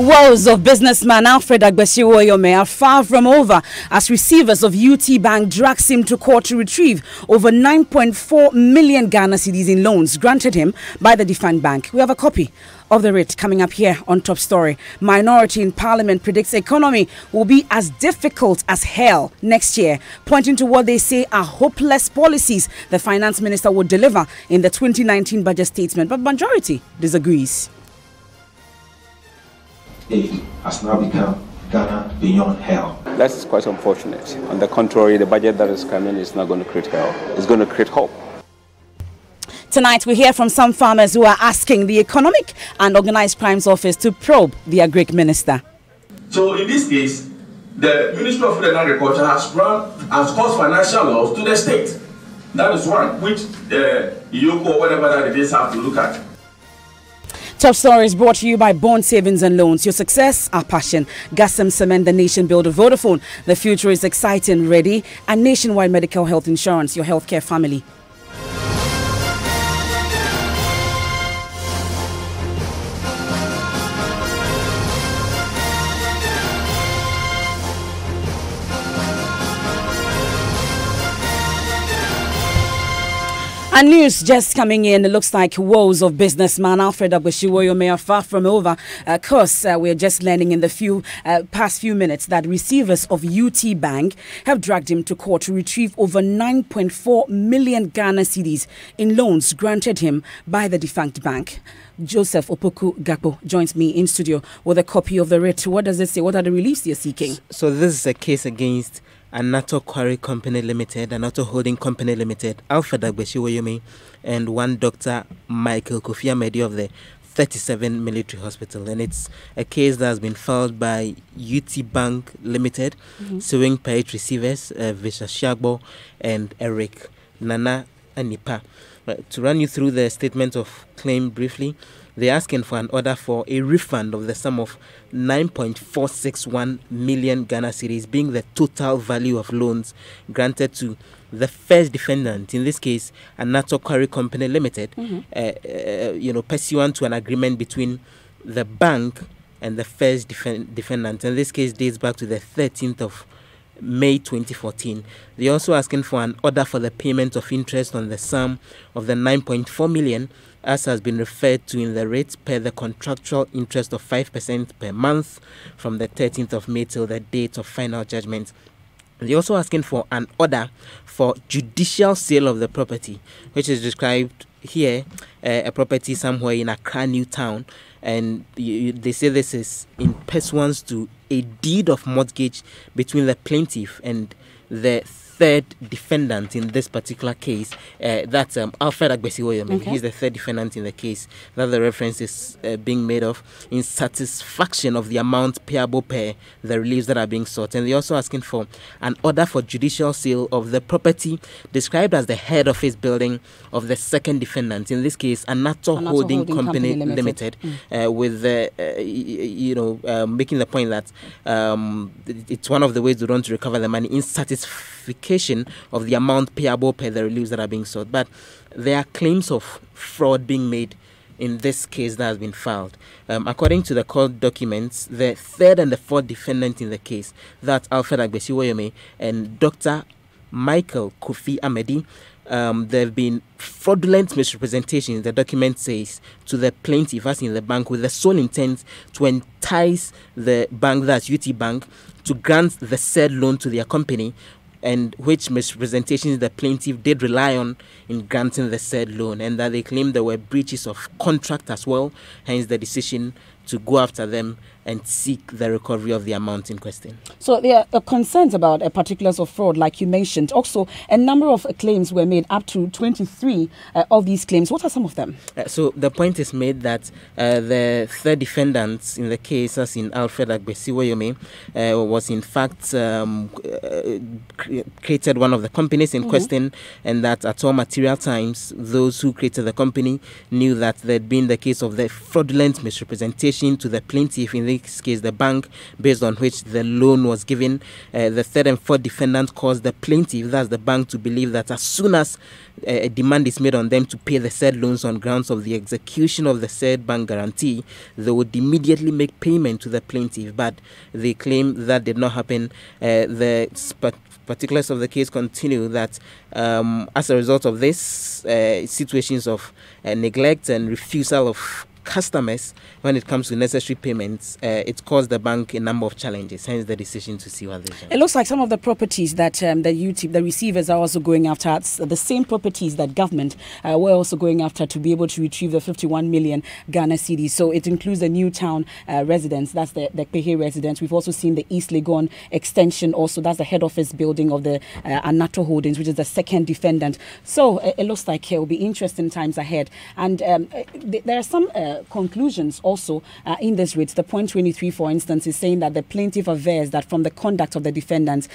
Woes of businessman Alfred Agbesiwoyome are far from over as receivers of UT Bank drags him to court to retrieve over 9.4 million Ghana cedis in loans granted him by the defunct bank. We have a copy of the writ coming up here on Top Story. Minority in Parliament predicts the economy will be as difficult as hell next year, pointing to what they say are hopeless policies the finance minister will deliver in the 2019 budget statement. But majority disagrees. It has now become Ghana beyond hell. That's quite unfortunate. On the contrary, the budget that is coming is not going to create hell. It's going to create hope. Tonight, we hear from some farmers who are asking the Economic and Organised Crimes Office to probe the Agric Minister. So in this case, the Ministry of Food and Agriculture has caused financial loss to the state. That is one, which Yoko or whatever that it is have to look at. Top Story is brought to you by Bond Savings and Loans. Your success, our passion. Gasem Cement, the nation builder. Vodafone, the future is exciting, ready. And Nationwide Medical Health Insurance, your healthcare family. And news just coming in. It looks like woes of businessman Alfred Agbesiwoyome are far from over. Of course, we're just learning in the past few minutes that receivers of UT Bank have dragged him to court to retrieve over 9.4 million Ghana cedis in loans granted him by the defunct bank. Joseph Opoku Gakpo joins me in studio with a copy of the writ. What does it say? What are the reliefs you're seeking? So this is a case against Anato Quarry Company Limited, Anato Holding Company Limited, Alfred Agbesiwoyome, and one Dr. Michael Kofi Amedi of the 37 Military Hospital. And it's a case that has been filed by UT Bank Limited, suing paid receivers, Visha Shagbo and Eric Nana Anipa. To run you through the statement of claim briefly, they're asking for an order for a refund of the sum of 9.461 million Ghana cedis, being the total value of loans granted to the first defendant, in this case, Anato Quarry Company Limited, pursuant to an agreement between the bank and the first defendant. And this case dates back to the 13th of May 2014. They're also asking for an order for the payment of interest on the sum of the 9.4 million, as has been referred to in the rates per the contractual interest of 5% per month from the 13th of May till the date of final judgment. They're also asking for an order for judicial sale of the property, which is described here, a property somewhere in Accra, New Town, and they say this is in pursuance to a deed of mortgage between the plaintiff and the third defendant in this particular case. That's Alfred Agbesiwoyome. Okay. He's the third defendant in the case that the reference is being made of, in satisfaction of the amount payable per the reliefs that are being sought. And they're also asking for an order for judicial sale of the property described as the head office building of the second defendant, in this case Anato Holding Company Limited, with making the point that it's one of the ways we want to recover the money in satisfaction of the amount payable per the reliefs that are being sought. But there are claims of fraud being made in this case that has been filed. According to the court documents, the third and the fourth defendant in the case, that's Alfred Agbesiwoyome and Dr. Michael Kofi Amedi, there have been fraudulent misrepresentations, the document says, to the plaintiff, as in the bank, with the sole intent to entice the bank, that's UT Bank, to grant the said loan to their company, and which misrepresentations the plaintiff did rely on in granting the said loan, and that they claimed there were breaches of contract as well, hence the decision to go after them and seek the recovery of the amount in question. So there are concerns about particulars of fraud, like you mentioned. Also, a number of claims were made, up to 23 of these claims. What are some of them? So the point is made that the third defendant in the case, as in Alfred Agbesiwoyome, was in fact created one of the companies in question, and that at all material times, those who created the company knew that there had been the case of the fraudulent misrepresentation decision to the plaintiff, in this case the bank, based on which the loan was given. The third and fourth defendant caused the plaintiff, that's the bank, to believe that as soon as a demand is made on them to pay the said loans on grounds of the execution of the said bank guarantee, they would immediately make payment to the plaintiff. But they claim that did not happen. The particulars of the case continue that as a result of this, situations of neglect and refusal of customers when it comes to necessary payments, it caused the bank a number of challenges, hence the decision to see what they do. It looks like some of the properties that the receivers are also going after, the same properties that government were also going after to be able to retrieve the 51 million Ghana cedis. So it includes the Newtown residence, that's the Pehe residence. We've also seen the East Legon extension also, that's the head office building of the Anato Holdings, which is the second defendant. So it looks like it will be interesting times ahead. And there are some conclusions also in this writ. The point 23, for instance, is saying that the plaintiff avers that from the conduct of the defendants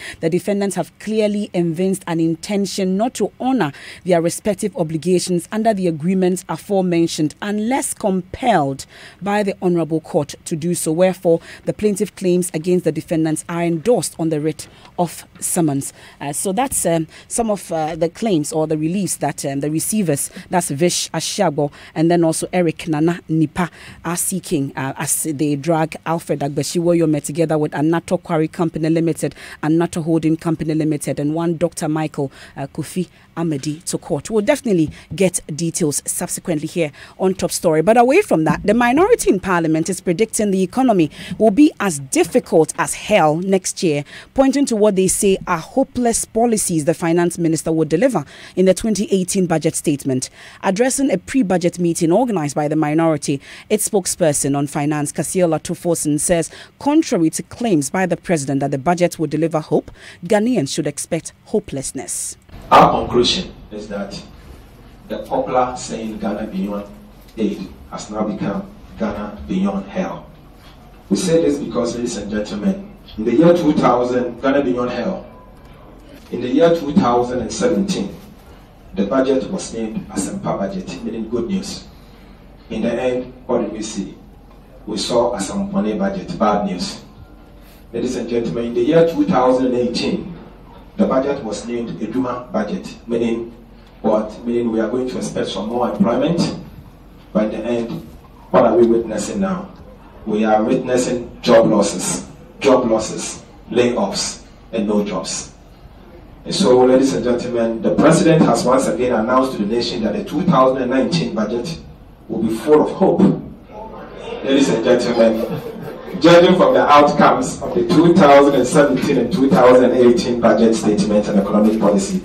have clearly evinced an intention not to honor their respective obligations under the agreements aforementioned unless compelled by the Honourable Court to do so. Wherefore, the plaintiff claims against the defendants are endorsed on the writ of summons. So that's some of the claims or the reliefs that the receivers, that's Vish Ashiabo and then also Eric Nana Nipa, are seeking as they drag Alfred Agbesiwoyome together with Anato Quarry Company Limited, Anato Holding Company Limited, and one Dr. Michael Kofi Amadi to court. We'll definitely get details subsequently here on Top Story. But away from that, the minority in Parliament is predicting the economy will be as difficult as hell next year, pointing to what they say are hopeless policies the Finance Minister would deliver in the 2018 budget statement. Addressing a pre-budget meeting organized by the minority, its spokesperson on finance, Kasiola Tufosin, says contrary to claims by the president that the budget would deliver hope, Ghanaians should expect hopelessness. Our conclusion is that the popular saying Ghana beyond aid has now become Ghana beyond hell. We say this because, ladies and gentlemen, in the year 2000, Ghana beyond hell. In the year 2017, the budget was named as a budget, meaning good news. In the end, what did we see? We saw a Sampone budget, bad news. Ladies and gentlemen, in the year 2018, the budget was named a Duma budget, meaning what? Meaning we are going to expect some more employment. By the end, what are we witnessing now? We are witnessing job losses, layoffs, and no jobs. And so, ladies and gentlemen, the president has once again announced to the nation that the 2019 budget will be full of hope. Ladies and gentlemen, judging from the outcomes of the 2017 and 2018 budget statement and economic policy,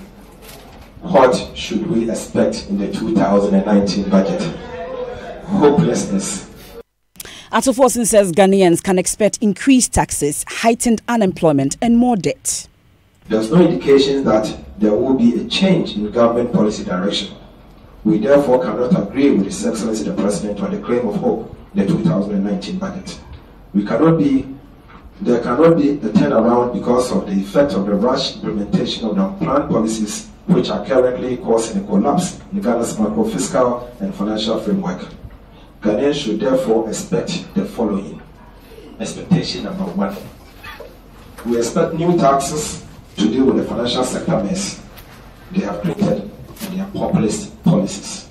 what should we expect in the 2019 budget? Hopelessness. Atufosin says Ghanaians can expect increased taxes, heightened unemployment, and more debt. There's no indication that there will be a change in government policy direction. We therefore cannot agree with His Excellency the President on the claim of hope in the 2019 budget. There cannot be the turnaround because of the effect of the rash implementation of the unplanned policies which are currently causing a collapse in Ghana's macro-fiscal and financial framework. Ghanaians should therefore expect the following. Expectation number one. We expect new taxes to deal with the financial sector mess they have created in their populist policies.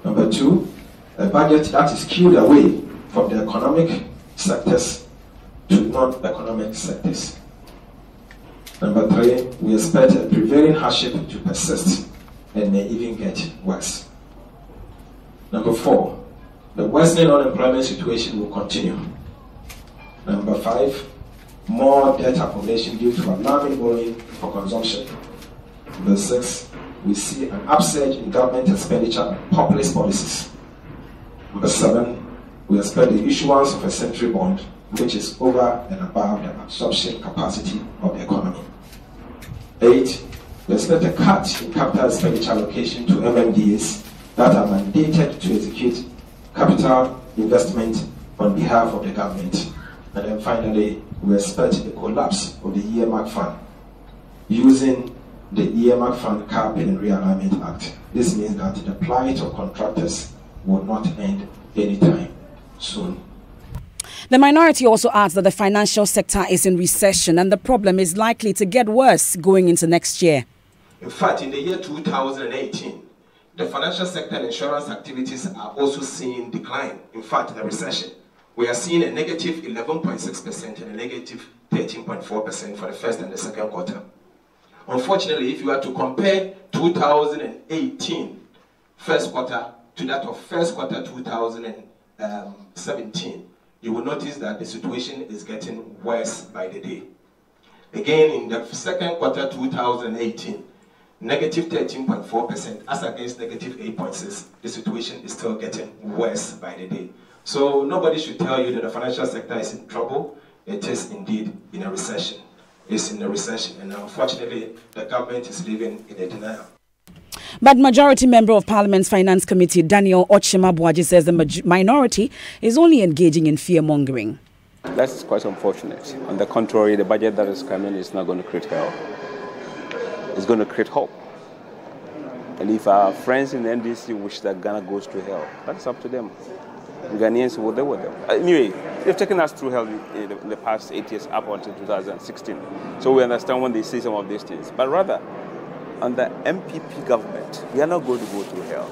Number two, a budget that is skewed away from the economic sectors to non-economic sectors. Number three, we expect a prevailing hardship to persist and may even get worse. Number four, the worsening unemployment situation will continue. Number five, more debt accumulation due to alarming borrowing for consumption. Number six, we see an upsurge in government expenditure on populist policies. Number seven, we expect the issuance of a century bond, which is over and above the absorption capacity of the economy. 8, we expect a cut in capital expenditure allocation to MMDAs that are mandated to execute capital investment on behalf of the government. And then finally, we expect a collapse of the earmark fund using the earmark fund capping and realignment act. This means that the plight of contractors will not end anytime soon. The minority also adds that the financial sector is in recession and the problem is likely to get worse going into next year. In fact, in the year 2018, the financial sector and insurance activities are also seeing decline. In fact, a recession. We are seeing a negative 11.6% and a negative 13.4% for the first and the second quarter. Unfortunately, if you are to compare 2018 first quarter to that of first quarter 2017, you will notice that the situation is getting worse by the day. Again, in the second quarter 2018, negative 13.4% as against negative 8.6%. The situation is still getting worse by the day. So nobody should tell you that the financial sector is in trouble. It is indeed in a recession. It's in a recession, and unfortunately, the government is living in a denial. But Majority Member of Parliament's Finance Committee, Daniel Ochemabuaji, says the minority is only engaging in fear-mongering. That's quite unfortunate. On the contrary, the budget that is coming is not going to create hell. It's going to create hope. And if our friends in the NDC wish that Ghana goes to hell, that's up to them. Ghanaians will deal with them. Anyway, they've taken us through hell in the past 8 years up until 2016. So we understand when they say some of these things. But rather, under MPP government, we are not going to go through hell.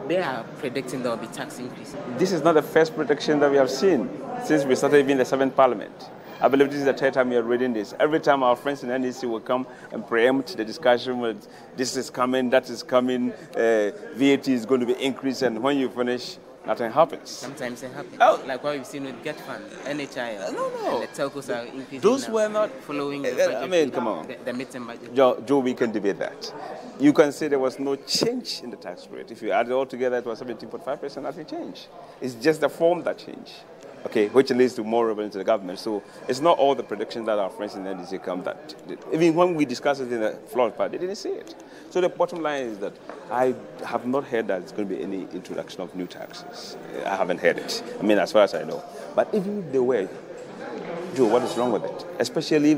They are predicting there will be tax increase. This is not the first prediction that we have seen since we started even the 7th Parliament. I believe this is the third time we are reading this. Every time our friends in NDC will come and preempt the discussion with this is coming, that is coming, VAT is going to be increased, and when you finish, nothing happens. Sometimes it happens. Oh. Like what we've seen with Get Fund, NHI. No. And the telcos are increasing. Those now, were not following the budget. I mean, come on. The midterm budget. Joe, we can debate that. You can say there was no change in the tax rate. If you add it all together, it was 17.5%, nothing changed. It's just the form that changed. Okay, which leads to more revenue to the government. So it's not all the predictions that our friends in the NDC come that did. Even when we discussed it in the floor part, they didn't see it. So the bottom line is that I have not heard that there's going to be any introduction of new taxes. I haven't heard it. I mean, as far as I know. But even if there were, Joe, what is wrong with it? Especially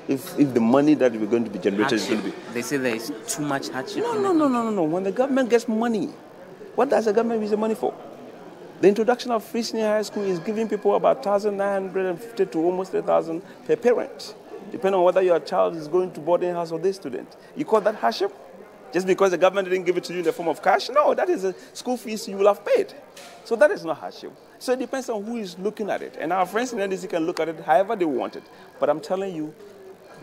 if the money that we're going to be generated is going to be... They say there is too much hardship. No. When the government gets money, what does the government use the money for? The introduction of free senior high school is giving people about 1,950 to almost 3,000 per parent, depending on whether your child is going to boarding house or day student. You call that hardship? Just because the government didn't give it to you in the form of cash? No, that is a school fees you will have paid. So that is not hardship. So it depends on who is looking at it. And our friends in NDC can look at it however they want it. But I'm telling you,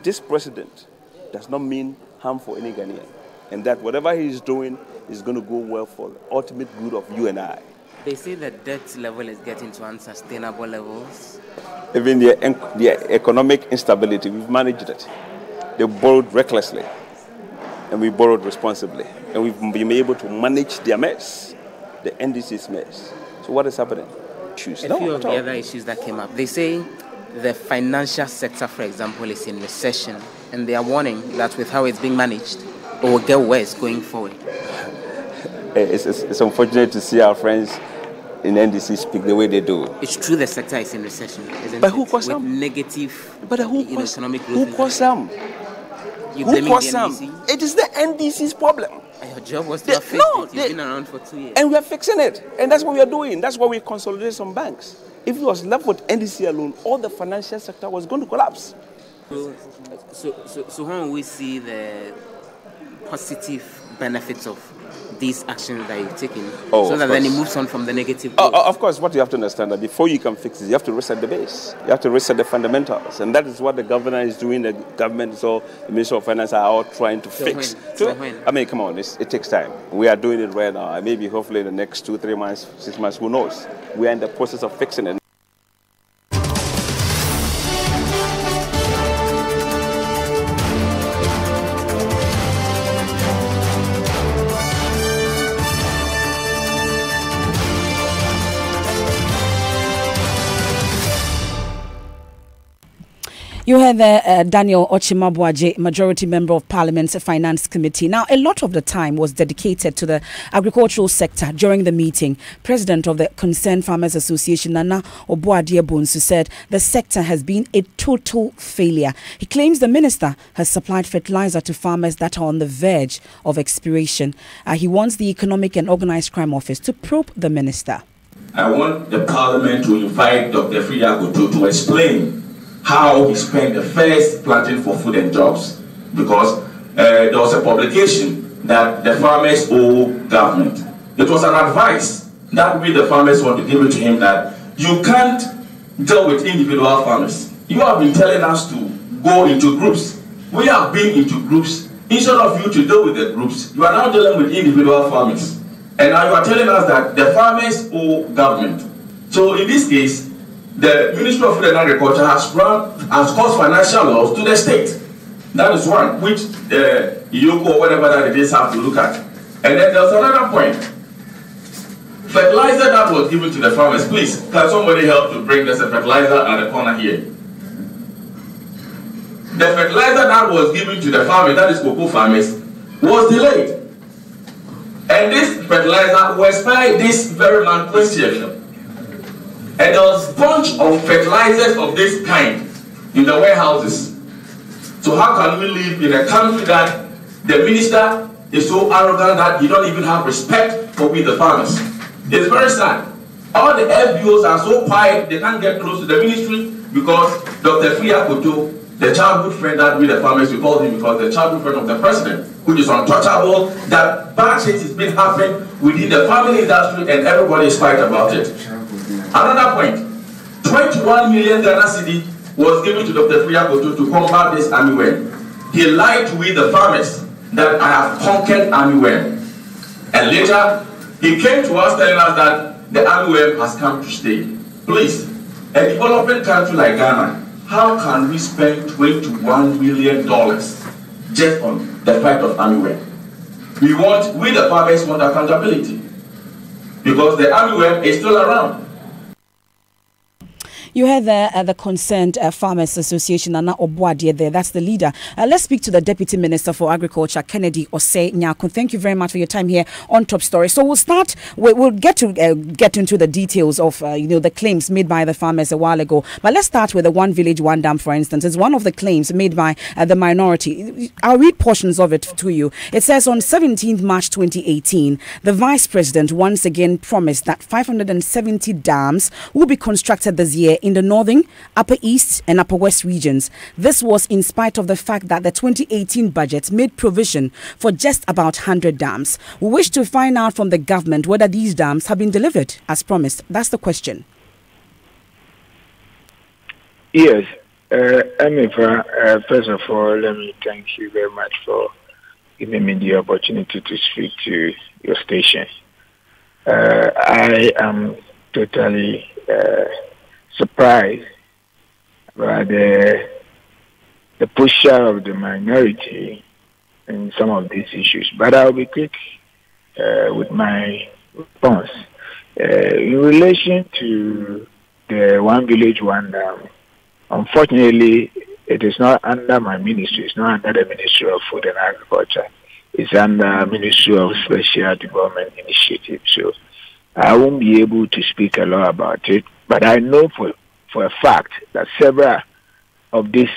this president does not mean harm for any Ghanaian. And that whatever he is doing is going to go well for the ultimate good of you and I. They say the debt level is getting to unsustainable levels. Even the economic instability, we've managed it. They borrowed recklessly, and we borrowed responsibly. And we've been able to manage their mess, the NDC's mess. So what is happening? A few of the other issues that came up. They say the financial sector, for example, is in recession, and they are warning that with how it's being managed, it will get worse going forward. It's unfortunate to see our friends in NDC speak the way they do. It's true the sector is in recession, isn't but it? Who caused them? Negative economic growth. Who caused them? Who caused them? It is the NDC's problem. Your job was to fix it. You've been around for 2 years. And we are fixing it. And that's what we are doing. That's why we consolidate some banks. If it was left with NDC alone, all the financial sector was going to collapse. So when we see the positive benefits of these actions that you've taken, so that then it moves on from the negative growth. Of course, what you have to understand that before you can fix it, you have to reset the base. You have to reset the fundamentals. And that is what the governor is doing. The government is all, the Minister of Finance are all trying to fix. When? I mean, come on, it takes time. We are doing it right now. Maybe hopefully in the next 2, 3 months, 6 months, who knows? We are in the process of fixing it. You heard the Daniel Ochemabuaji, Majority Member of Parliament's Finance Committee. Now, a lot of the time was dedicated to the agricultural sector during the meeting. President of the Concerned Farmers Association, Nana Obuadiebunsu, said the sector has been a total failure. He claims the minister has supplied fertilizer to farmers that are on the verge of expiration. He wants the Economic and Organised Crime Office to probe the minister. I want the Parliament to invite Dr. Friyakoto to explain how he spent the first planting for food and jobs, because there was a publication that the farmers owe government. It was an advice that we the farmers want to give it to him, that you can't deal with individual farmers. You have been telling us to go into groups. We have been into groups. Instead of you to deal with the groups, you are now dealing with individual farmers. And now you are telling us that the farmers owe government. So in this case, the Ministry of Food and Agriculture has caused financial loss to the state. That is one, which Yoko or whatever that it is have to look at. And then there's another point. Fertilizer that was given to the farmers. Please, can somebody help to bring us a fertilizer at the corner here? The fertilizer that was given to the farmers, that is cocoa farmers, was delayed. And this fertilizer will expire this very month, 20th. And there was a bunch of fertilizers of this kind in the warehouses. So how can we live in a country that the minister is so arrogant that he don't even have respect for we the farmers? It's very sad. All the FBOs are so quiet, they can't get close to the ministry because Dr. Friyakoto, the childhood friend that we the farmers, we call him because the childhood friend of the president, which is untouchable, that bad shit is being happening within the farming industry and everybody is quiet about it. Another point, 21 million Ghana cedi was given to Dr. Friyakoto to combat this army worm. He lied to we the farmers that I have conquered army worm. And later, he came to us telling us that the army worm has come to stay. Please, a developing country like Ghana, how can we spend $21 million just on the fight of army worm? We the farmers want accountability because the army worm is still around. You heard the concerned Farmers Association, Nana Obuadie there. That's the leader. Let's speak to the Deputy Minister for Agriculture, Kennedy Osei Nyako. Thank you very much for your time here on Top Story. So we'll start. We'll get into the details of the claims made by the farmers a while ago. But let's start with the One Village, One Dam, for instance. It's one of the claims made by the minority. I'll read portions of it to you. It says on 17th March 2018, the Vice President once again promised that 570 dams will be constructed this year in the northern, upper east and upper west regions. This was in spite of the fact that the 2018 budget made provision for just about 100 dams. We wish to find out from the government whether these dams have been delivered as promised. That's the question. Yes, Amifa, first of all, let me thank you very much for giving me the opportunity to speak to your station. I am totally surprised by the push of the minority in some of these issues, but I'll be quick with my response. In relation to the One Village, One Dam, unfortunately, it is not under my ministry. It's not under the Ministry of Food and Agriculture. It's under Ministry of Special Development Initiative. So I won't be able to speak a lot about it. But I know for a fact that several of these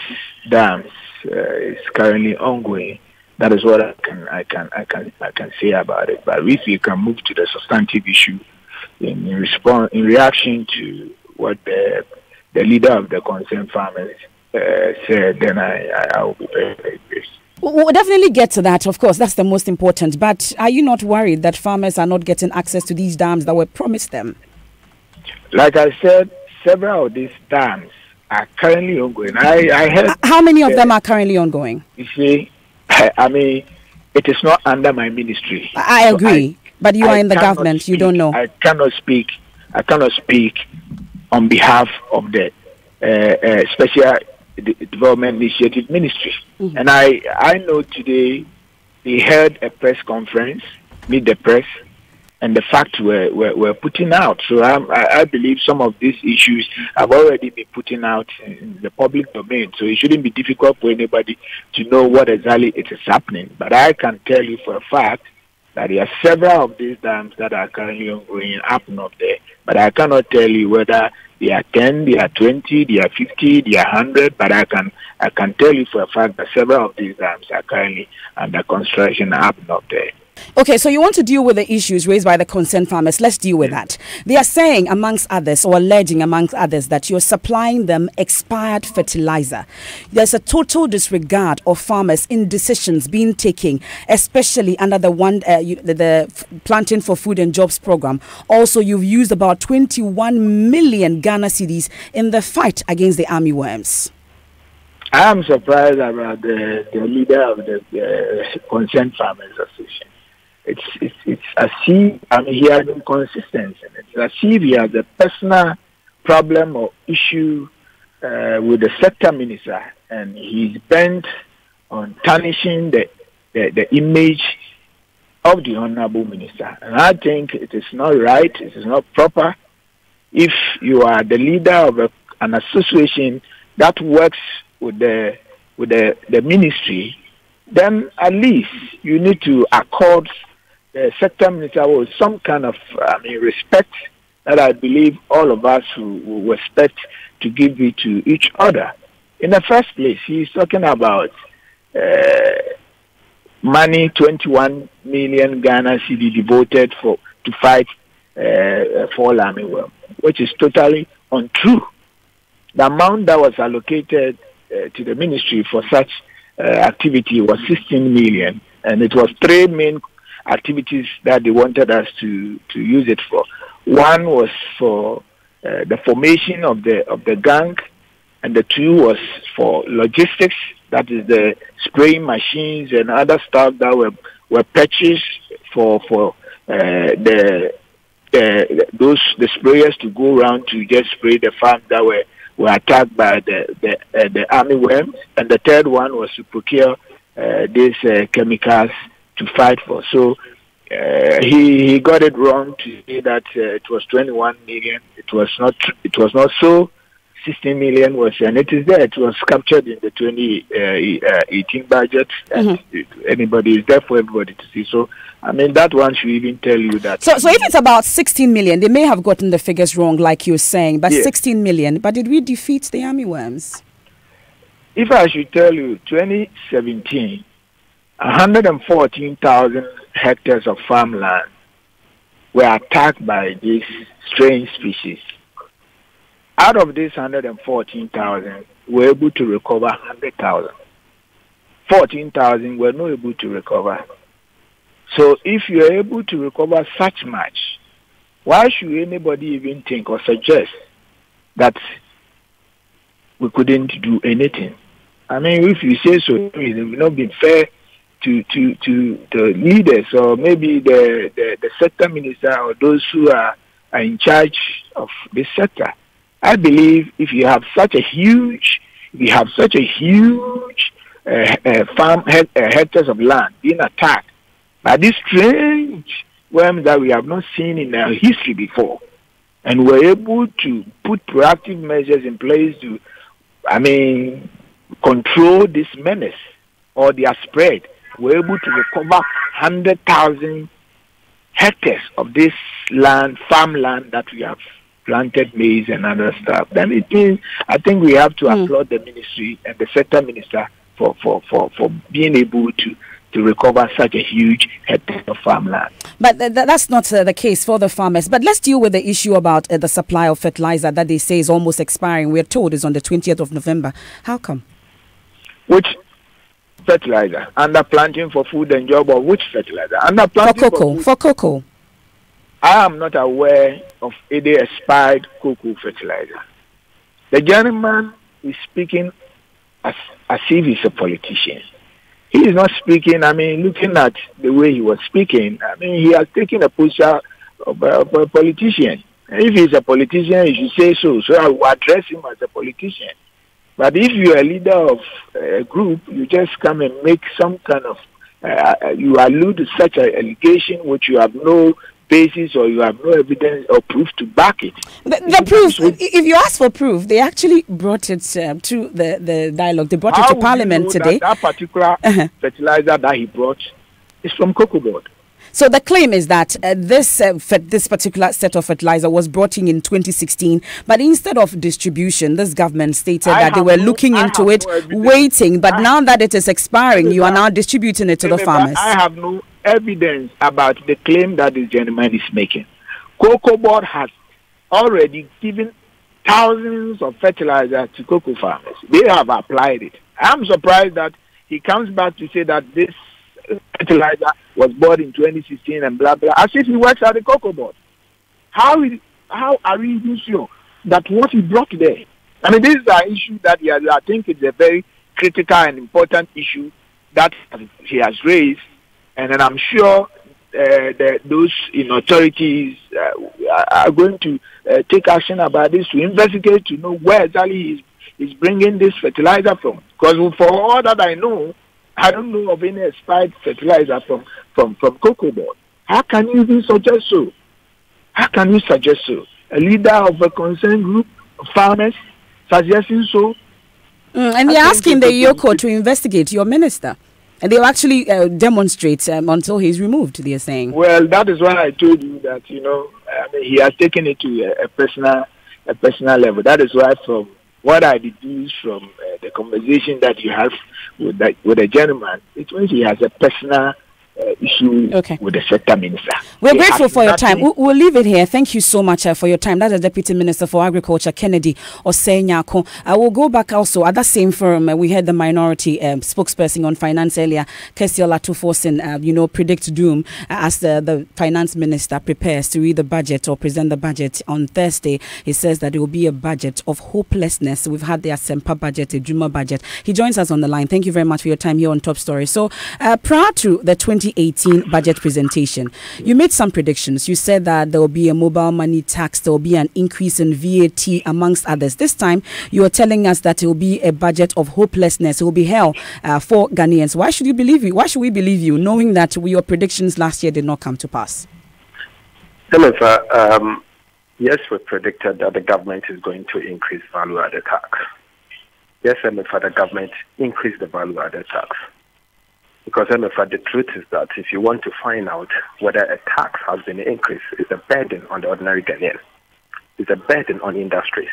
dams is currently ongoing. That is what I can say about it. But if we can move to the substantive issue in reaction to what the leader of the concerned farmers said, then I will be very, very grateful. We'll definitely get to that, of course. That's the most important. But are you not worried that farmers are not getting access to these dams that were promised them? Like I said, several of these dams are currently ongoing. I heard. How many of them are currently ongoing? You see, I mean, it is not under my ministry. I agree, but you are in the government. You don't know. I cannot speak on behalf of the Special Development Initiative Ministry. Mm-hmm. And I know today they held a press conference, meet the press, and the facts were putting out. So I believe some of these issues have already been putting out in the public domain. So it shouldn't be difficult for anybody to know what exactly it is happening. But I can tell you for a fact that there are several of these dams that are currently ongoing up north there. But I cannot tell you whether they are 10, they are 20, they are 50, they are 100. But I can tell you for a fact that several of these dams are currently under construction up north there. Okay, so you want to deal with the issues raised by the concerned farmers. Let's deal with that. They are saying, amongst others, or alleging amongst others, that you're supplying them expired fertilizer. There's a total disregard of farmers in decisions being taken, especially under the Planting for Food and Jobs program. Also, you've used about 21 million Ghana cedis in the fight against the armyworms. I am surprised about the leader of the concerned farmers association. It's as if he has been consistent in it. It's as if he has a personal problem or issue with the sector minister, and he's bent on tarnishing the image of the honorable minister. And I think it is not right, it is not proper. If you are the leader of an association that works with the ministry, then at least you need to accord the sector minister with some kind of respect that I believe all of us will expect to give it to each other. In the first place, he's talking about money, 21 million Ghana cedi devoted to fight fall armyworm, which is totally untrue. The amount that was allocated to the ministry for such activity was 16 million, and it was three main activities that they wanted us to use it for. One was for the formation of the gang, and the two was for logistics, that is the spraying machines and other stuff that were purchased for the sprayers to go around to just spray the farms that were attacked by the armyworms. And the third one was to procure these chemicals to fight for. So he got it wrong to say that it was 21 million. It was not so. 16 million was, and it is there. It was captured in the 2018 budget. Anybody is there for everybody to see. So, that one should even tell you that. So if it's about 16 million, they may have gotten the figures wrong, like you're saying, but 16 million. But did we defeat the armyworms? If I should tell you, 2017, 114,000 hectares of farmland were attacked by this strange species. Out of this 114,000, we were able to recover 100,000. 14,000 were not able to recover. So if you are able to recover such much, why should anybody even think or suggest that we couldn't do anything? If you say so, it will not be fair to the leaders, or maybe the sector minister, or those who are in charge of this sector. I believe if you have such a huge hectares of land being attacked by these strange worms that we have not seen in our history before, and we're able to put proactive measures in place to, control this menace or their spread, we're able to recover 100,000 hectares of this land, farmland that we have planted maize and other stuff. Then it means I think we have to applaud the ministry and the sector minister for being able to recover such a huge hectare of farmland. But that's not the case for the farmers. But let's deal with the issue about the supply of fertilizer that they say is almost expiring. We're told is on the 20th of November. How come? Which fertilizer? Under Planting for Food and Job, or which fertilizer? Under Planting for cocoa. I am not aware of any expired cocoa fertilizer. The gentleman is speaking as if he's a politician. He is not speaking, looking at the way he was speaking, he has taken a position of a politician. If he's a politician, he should say so. So I will address him as a politician. But if you are a leader of a group, you just come and make some kind of, you allude to such an allegation which you have no basis or you have no evidence or proof to back it. The proof, if you ask for proof, they actually brought it to the dialogue. They brought it to Parliament today. That particular fertilizer that he brought is from Cocoa Board. So the claim is that this particular set of fertilizer was brought in 2016, but instead of distribution, this government stated that they were looking into it, waiting, but now that it is expiring, you are now distributing it to the farmers. I have no evidence about the claim that this gentleman is making. Cocoa Board has already given thousands of fertilizer to cocoa farmers. They have applied it. I'm surprised that he comes back to say that this fertilizer was bought in 2016 and blah, blah, as if he works at the Cocoa Board. How are we even sure that what he brought there? I mean, this is an issue that I think it's a very critical and important issue that he has raised, and then I'm sure those in authorities are going to take action about this, to investigate, to know where exactly he's bringing this fertilizer from. Because for all that I know, I don't know of any expired fertilizer from Cocoa Board. How can you even suggest so? How can you suggest so? A leader of a concerned group of farmers suggesting so? And they're asking the Yoko to investigate your minister. And they'll actually demonstrate until he's removed, they're saying. Well, that is why I told you that, I mean, he has taken it to a personal level. That is why, from what I deduce from the conversation that you have with the gentleman, it means he has a personal issue with the sector minister. We're grateful for your time. We'll leave it here. Thank you so much for your time. That's the Deputy Minister for Agriculture, Kennedy Osenyako. I will go back also at that same forum. We had the minority spokesperson on finance earlier, Kesiola Tufosin, predict doom as the finance minister prepares to read the budget or present the budget on Thursday. He says that it will be a budget of hopelessness. We've had the Asempa budget, a Juma budget. He joins us on the line. Thank you very much for your time here on Top Story. So prior to the 2018 budget presentation, you made some predictions. You said that there will be a mobile money tax, there will be an increase in VAT, amongst others. This time, you are telling us that it will be a budget of hopelessness. It will be hell for Ghanaians. Why should you believe you? Why should we believe you, knowing that your predictions last year did not come to pass? Yes, we predicted that the government is going to increase value-added tax. Yes, the government increased the value-added tax. Because the truth is that if you want to find out whether a tax has been increased, it's a burden on the ordinary Ghanaian. It's a burden on industries,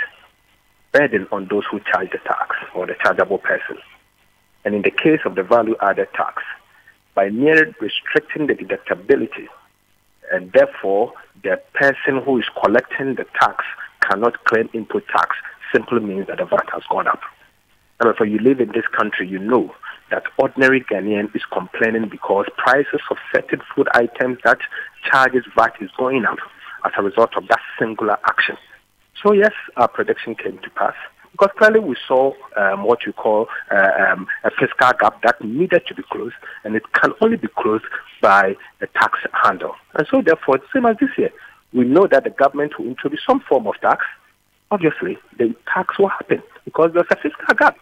burden on those who charge the tax or the chargeable person. And in the case of the value-added tax, by mere restricting the deductibility, and therefore the person who is collecting the tax cannot claim input tax, simply means that the VAT has gone up. And if you live in this country, you know that ordinary Ghanaian is complaining because prices of certain food items that charges VAT is going up as a result of that singular action. So yes, our prediction came to pass because clearly we saw what you call a fiscal gap that needed to be closed, and it can only be closed by a tax handle. And so therefore, same as this year, we know that the government will introduce some form of tax. Obviously, the tax will happen because there's a fiscal gap.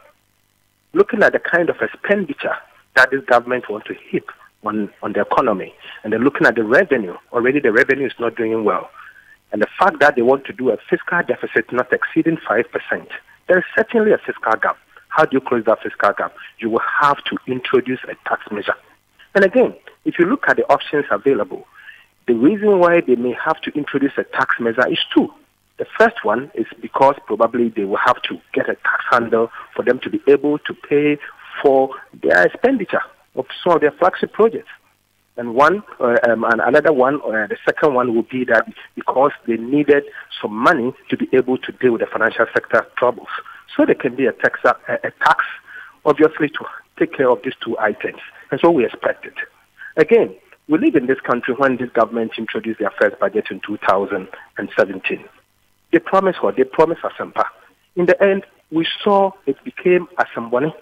Looking at the kind of expenditure that this government wants to heap on the economy, and then looking at the revenue, already the revenue is not doing well. And the fact that they want to do a fiscal deficit not exceeding 5%, there is certainly a fiscal gap. How do you close that fiscal gap? You will have to introduce a tax measure. And again, if you look at the options available, the reason why they may have to introduce a tax measure is two. The first one is because probably they will have to get a tax handle for them to be able to pay for their expenditure of some of their flagship projects. And another one, the second one would be that because they needed some money to be able to deal with the financial sector troubles. So there can be a tax, obviously, to take care of these two items. And so we expect it. Again, we live in this country when this government introduced their first budget in 2017. They promised what? They promised Asempa. In the end, we saw it became Asembwani.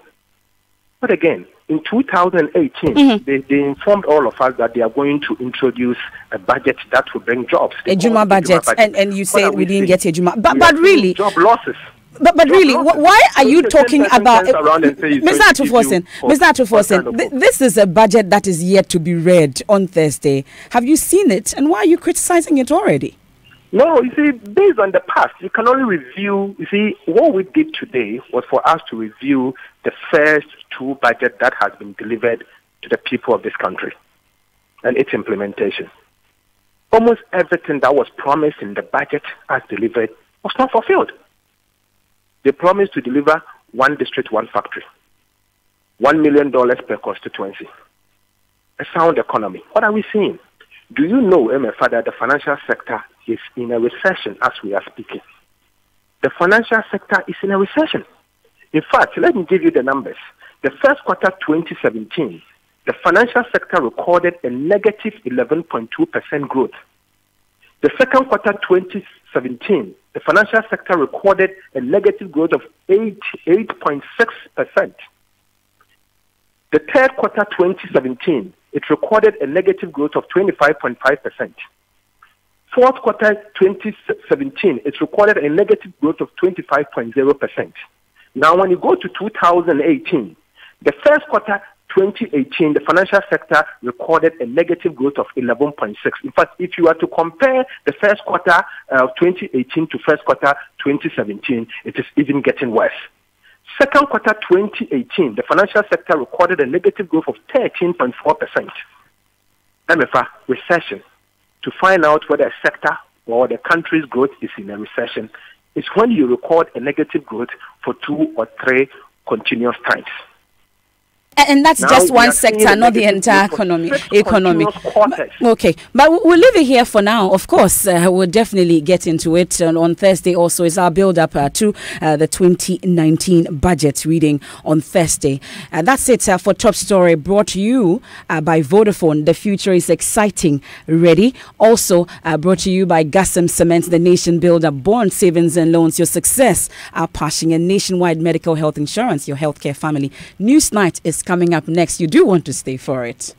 But again, in 2018, they informed all of us that they are going to introduce a budget that will bring jobs. A Juma budget. And you say we didn't get a Juma. But really... Job losses. But really, why are you talking about... Mr. Atufosin, this is a budget that is yet to be read on Thursday. Have you seen it? And why are you criticizing it already? No, you see, based on the past, you can only review. You see, what we did today was for us to review the first two budgets that has been delivered to the people of this country and its implementation. Almost everything that was promised in the budget as delivered was not fulfilled. They promised to deliver one district, one factory, $1 million per constituency. a sound economy. What are we seeing? Do you know, MFA, that the financial sector is in a recession as we are speaking? The financial sector is in a recession. In fact, let me give you the numbers. The first quarter 2017, the financial sector recorded a negative 11.2% growth. The second quarter 2017, the financial sector recorded a negative growth of 8.6%. The third quarter 2017, it recorded a negative growth of 25.5%. Fourth quarter 2017, it recorded a negative growth of 25.0%. Now, when you go to 2018, the first quarter 2018, the financial sector recorded a negative growth of 11.6. In fact, if you are to compare the first quarter of 2018 to first quarter 2017, it is even getting worse. Second quarter 2018, the financial sector recorded a negative growth of 13.4%. MFA, recession. To find out whether a sector or the country's growth is in a recession is when you record a negative growth for 2 or 3 continuous times. And that's now just one sector, not the entire economy. Okay, but we'll leave it here for now. Of course, we'll definitely get into it on Thursday. Also, is our build-up to the 2019 budget reading on Thursday. That's it for Top Story, brought to you by Vodafone. The future is exciting. Ready? Also brought to you by Gassam Cement, the nation builder. Bond savings and loans. Your success, our passion, and nationwide medical health insurance. Your healthcare family. Newsnight is coming up next. You do want to stay for it.